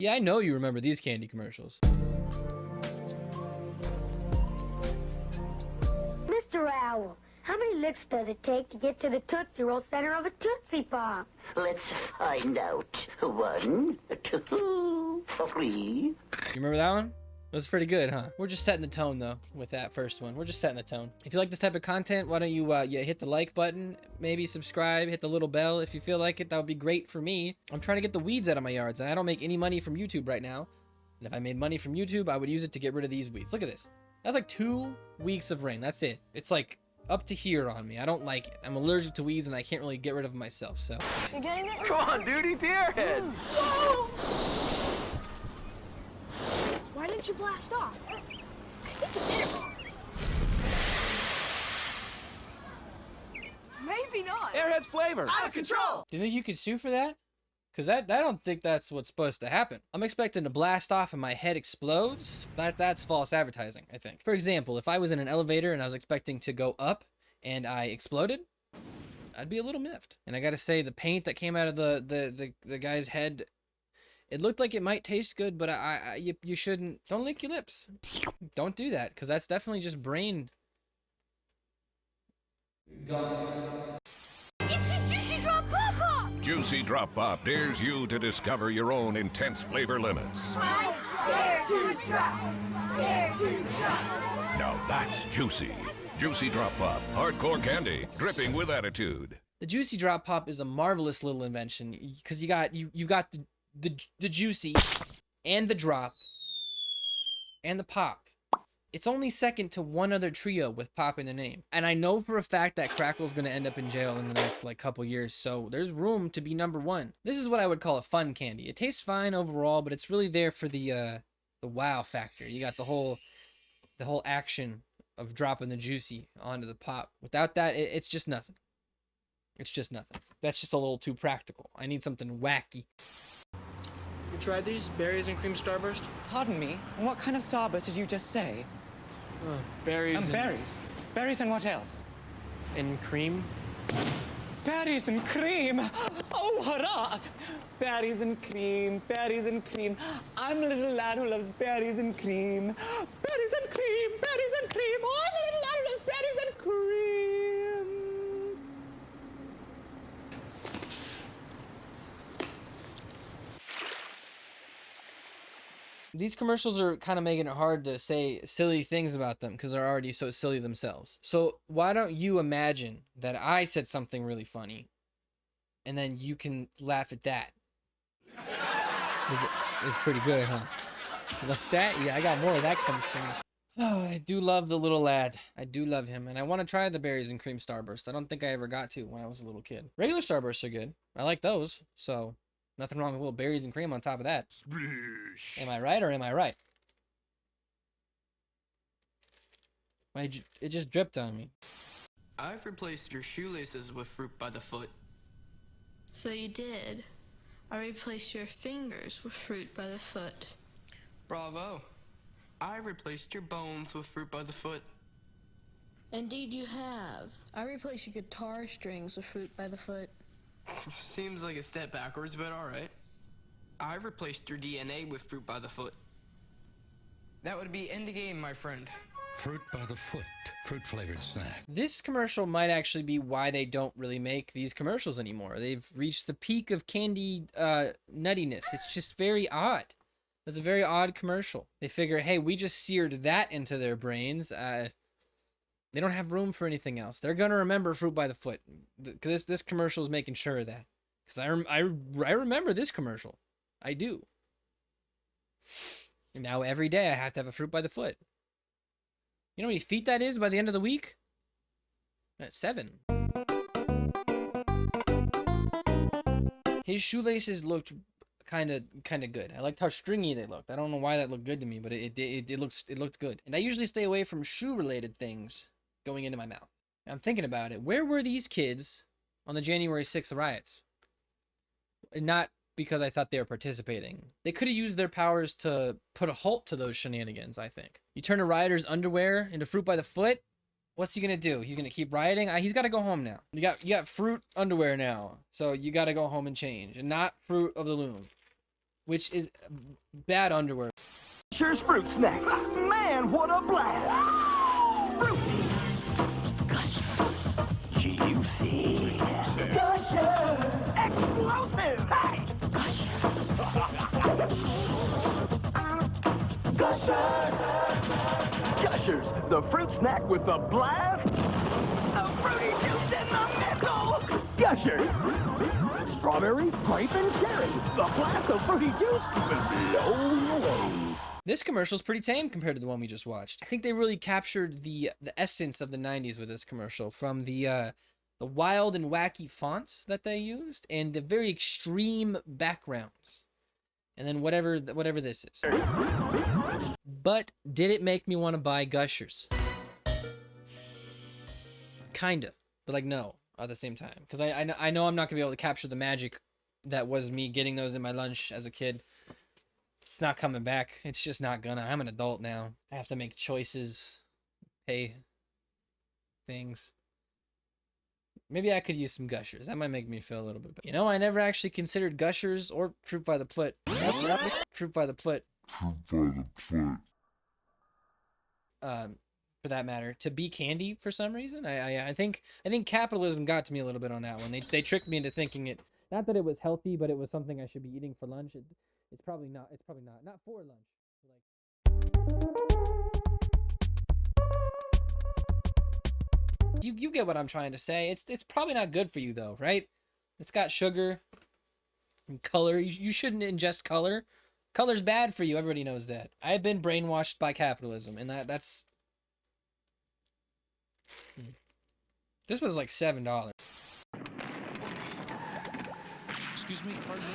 Yeah, I know you remember these candy commercials. Mr. Owl, how many licks does it take to get to the Tootsie Roll center of a Tootsie Pop? Let's find out. 1, 2, 3. You remember that one? That was pretty good, huh? We're just setting the tone, though, with that first one. We're just setting the tone. If you like this type of content, why don't you hit the like button, maybe subscribe, hit the little bell if you feel like it. That would be great for me. I'm trying to get the weeds out of my yards, and I don't make any money from YouTube right now. And if I made money from YouTube, I would use it to get rid of these weeds. Look at this. That's like 2 weeks of rain. That's it. It's like up to here on me. I don't like it. I'm allergic to weeds, and I can't really get rid of them myself, so. You getting this? Come on, dude, eat the airheads. Why didn't you blast off? I think it did it wrong. Maybe not. Airheads flavor. Out of control. Do you think you could sue for that? Because I don't think that's what's supposed to happen. I'm expecting to blast off and my head explodes. That's false advertising, I think. For example, if I was in an elevator and I was expecting to go up and I exploded, I'd be a little miffed. And I gotta say, the paint that came out of the guy's head, it looked like it might taste good, but you shouldn't. Don't lick your lips. Don't do that, because that's definitely just brain. It's a Juicy Drop Pop-Pop! Juicy Drop Pop dares you to discover your own intense flavor limits. I dare to drop! Dare to drop! Now that's juicy. Juicy Drop Pop, hardcore candy, dripping with attitude. The Juicy Drop Pop is a marvelous little invention, because you got the juicy and the drop and the pop. It's only second to one other trio with pop in the name. And I know for a fact that Crackle's gonna end up in jail in the next couple years, so there's room to be number 1. This is what I would call a fun candy. It tastes fine overall, but it's really there for the wow factor. You got the whole action of dropping the juicy onto the pop. Without that, it's just nothing. It's just nothing. That's just a little too practical. I need something wacky. You tried these berries and cream starburst? Pardon me, what kind of starburst did you just say? Berries And berries. Berries and what else? and cream. Berries and cream! Oh, hurrah! Berries and cream, berries and cream. I'm a little lad who loves berries and cream. Berries and cream, berries and cream. Oh, I'm a little lad who loves berries and cream. These commercials are kind of making it hard to say silly things about them because they're already so silly themselves. So why don't you imagine that I said something really funny and then you can laugh at that? It's pretty good, huh? Like that? Yeah, I got more of that coming from me. Oh, I do love the little lad. I do love him. And I want to try the berries and cream starburst. I don't think I ever got to when I was a little kid. Regular starbursts are good. I like those. So nothing wrong with little berries and cream on top of that. Splish. Am I right or am I right? It just dripped on me. I've replaced your shoelaces with fruit by the foot. So you did. I replaced your fingers with fruit by the foot. Bravo. I've replaced your bones with fruit by the foot. Indeed you have. I replaced your guitar strings with fruit by the foot. Seems like a step backwards, but alright. I've replaced your DNA with fruit by the foot. That would be end of game, my friend. Fruit by the foot. Fruit-flavored snack. This commercial might actually be why they don't really make these commercials anymore. They've reached the peak of candy nuttiness. It's just very odd. It's a very odd commercial. They figure, hey, we just seared that into their brains. They don't have room for anything else. They're gonna remember fruit by the foot. This commercial is making sure of that. Because I remember this commercial. I do. And now every day I have to have a fruit by the foot. You know how many feet that is by the end of the week? That's 7. His shoelaces looked kind of good. I liked how stringy they looked. I don't know why that looked good to me, but it looked good. And I usually stay away from shoe-related things going into my mouth. I'm thinking about it. Where were these kids on the January 6th riots? Not because I thought they were participating. They could have used their powers to put a halt to those shenanigans, I think. You turn a rioter's underwear into fruit by the foot? What's he gonna do? He's gonna keep rioting? He's gotta go home now. You got fruit underwear now. So you gotta go home and change. And not Fruit of the Loom. which is bad underwear. Gushers fruit snack. Man, what a blast! Fruity. Gushers. Juicy. Gushers. Explosive. Hey. Gushers. Gushers. Gushers, the fruit snack with the blast. The fruity juice in the middle. Gushers. Strawberry, grape, and cherry. The blast of fruity juice will blow you away. This commercial's pretty tame compared to the one we just watched. I think they really captured the essence of the 90s with this commercial, from the wild and wacky fonts that they used and the very extreme backgrounds. And then whatever this is. But did it make me want to buy Gushers? Kinda, but like no at the same time, because I know I'm not gonna be able to capture the magic that was me getting those in my lunch as a kid. It's not coming back. It's just not gonna. I'm an adult now. I have to make choices, pay things. Maybe I could use some Gushers. That might make me feel a little bit better. You know, I never actually considered Gushers or Fruit by the Foot. Fruit by the Foot. For that matter, to be candy for some reason. I think capitalism got to me a little bit on that one. They tricked me into thinking it. Not that it was healthy, but it was something I should be eating for lunch. It's probably not. It's probably not. Not for lunch. You get what I'm trying to say. It's probably not good for you though, right? It's got sugar and color. You shouldn't ingest color. Color's bad for you. Everybody knows that. I've been brainwashed by capitalism, and that's. This was like $7. Excuse me, pardon me?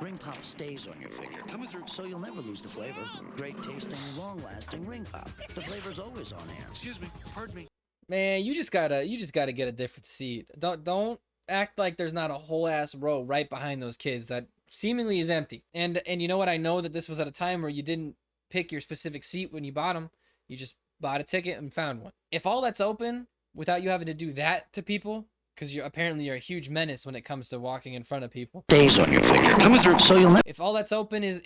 Ring Pop stays on your finger, so you'll never lose the flavor. Great tasting, long-lasting Ring Pop. The flavor's always on hand. Excuse me, pardon me. Man, you just gotta get a different seat. Don't act like there's not a whole ass row right behind those kids that seemingly is empty. And you know what? I know that this was at a time where you didn't pick your specific seat when you bought them. You just bought a ticket and found one. If all that's open without you having to do that to people, because you're a huge menace when it comes to walking in front of people. Stays on your finger, so you'll never. If all that's open is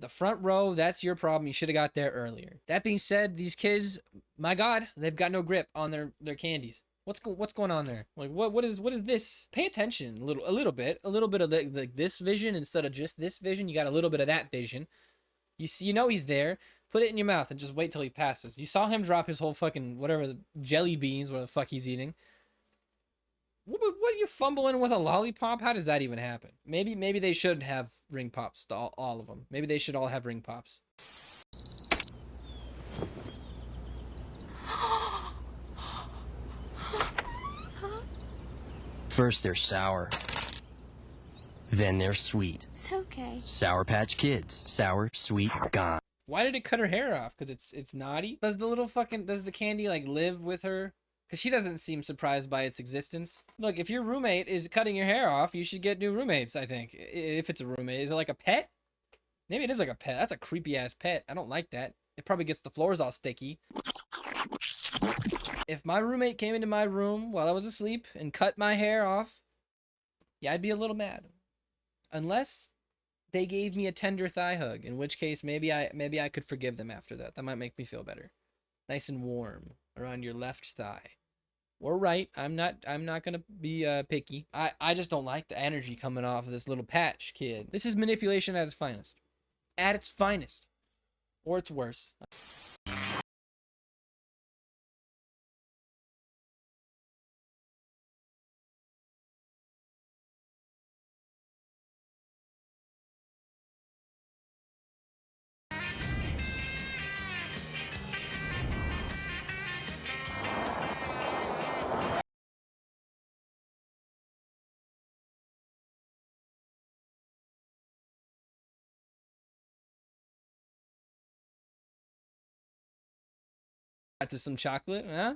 the front row, that's your problem. You should have got there earlier. That being said, these kids, my God, they've got no grip on their candies. What's going on there? Like what is this? Pay attention a little bit of this vision instead of just this vision. You got a little bit of that vision. You see, you know he's there. Put it in your mouth and just wait till he passes. You saw him drop his whole fucking whatever, the jelly beans, what the fuck he's eating. What are you fumbling with a lollipop? How does that even happen? Maybe they should have ring pops, all of them. Maybe they should all have ring pops. First they're sour, then they're sweet. It's okay. Sour Patch Kids. Sour, sweet, gone. Why did it cut her hair off? Because it's naughty? Does the candy like live with her? Because she doesn't seem surprised by its existence. Look, if your roommate is cutting your hair off, you should get new roommates, I think. If it's a roommate. Is it like a pet? Maybe it is like a pet. That's a creepy-ass pet. I don't like that. It probably gets the floors all sticky. If my roommate came into my room while I was asleep and cut my hair off, yeah, I'd be a little mad. Unless they gave me a tender thigh hug, in which case maybe I could forgive them after that. That might make me feel better. Nice and warm around your left thigh. Or right. I'm not gonna be picky. I just don't like the energy coming off of this little patch kid. This is manipulation at its finest. At its finest. Or it's worse. To some chocolate, huh?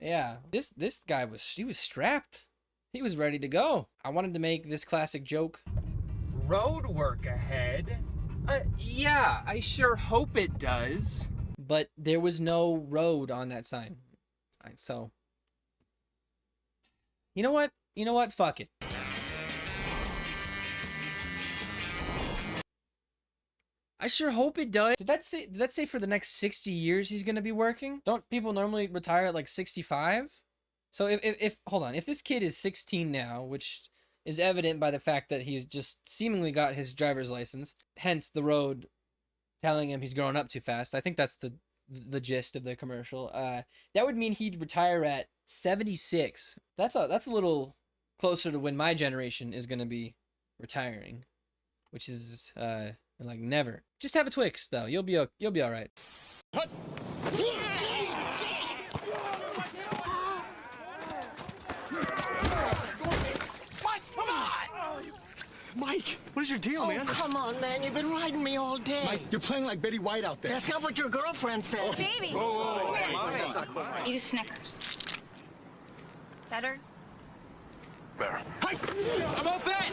Yeah, this guy was strapped. He was ready to go. I wanted to make this classic joke. Road work ahead? Yeah, I sure hope it does. But there was no road on that sign. So, you know what? Fuck it. I sure hope it does. Did that say for the next 60 years he's gonna be working? Don't people normally retire at like 65? So if hold on, if this kid is 16 now, which is evident by the fact that he's just seemingly got his driver's license, hence the road telling him he's growing up too fast. I think that's the gist of the commercial. That would mean he'd retire at 76. That's a little closer to when my generation is gonna be retiring, which is like never. Just have a Twix though. You'll be all right. Mike, what is your deal, man? Come on, man. You've been riding me all day. Mike, you're playing like Betty White out there. That's not what your girlfriend said. Baby. Eat Snickers. Better? Better. Hey, I'm all bet.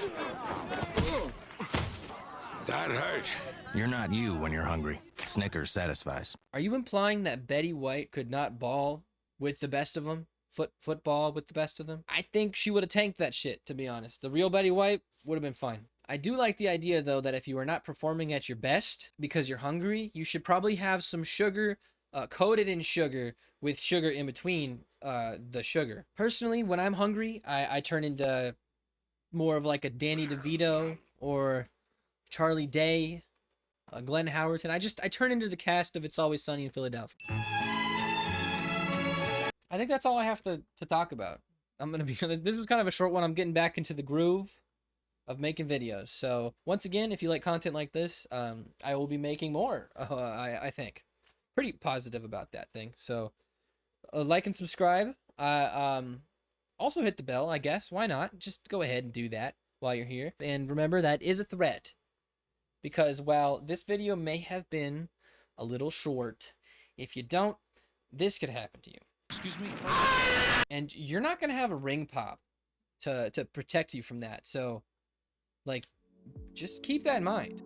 That hurt. You're not you when you're hungry. Snickers satisfies. Are you implying that Betty White could not ball with the best of them? Football with the best of them? I think she would have tanked that shit, to be honest. The real Betty White would have been fine. I do like the idea, though, that if you are not performing at your best because you're hungry, you should probably have some sugar coated in sugar with sugar in between the sugar. Personally, when I'm hungry, I turn into more of like a Danny DeVito or Charlie Day, Glenn Howerton. I turn into the cast of It's Always Sunny in Philadelphia. I think that's all I have to talk about. I'm going to be honest. This was kind of a short one. I'm getting back into the groove of making videos. So once again, if you like content like this, I will be making more. I think pretty positive about that thing. So like and subscribe. Also hit the bell, I guess. Why not? Just go ahead and do that while you're here. And remember, that is a threat. Because while this video may have been a little short, if you don't, this could happen to you. Excuse me? And you're not going to have a ring pop to protect you from that. So, like, just keep that in mind.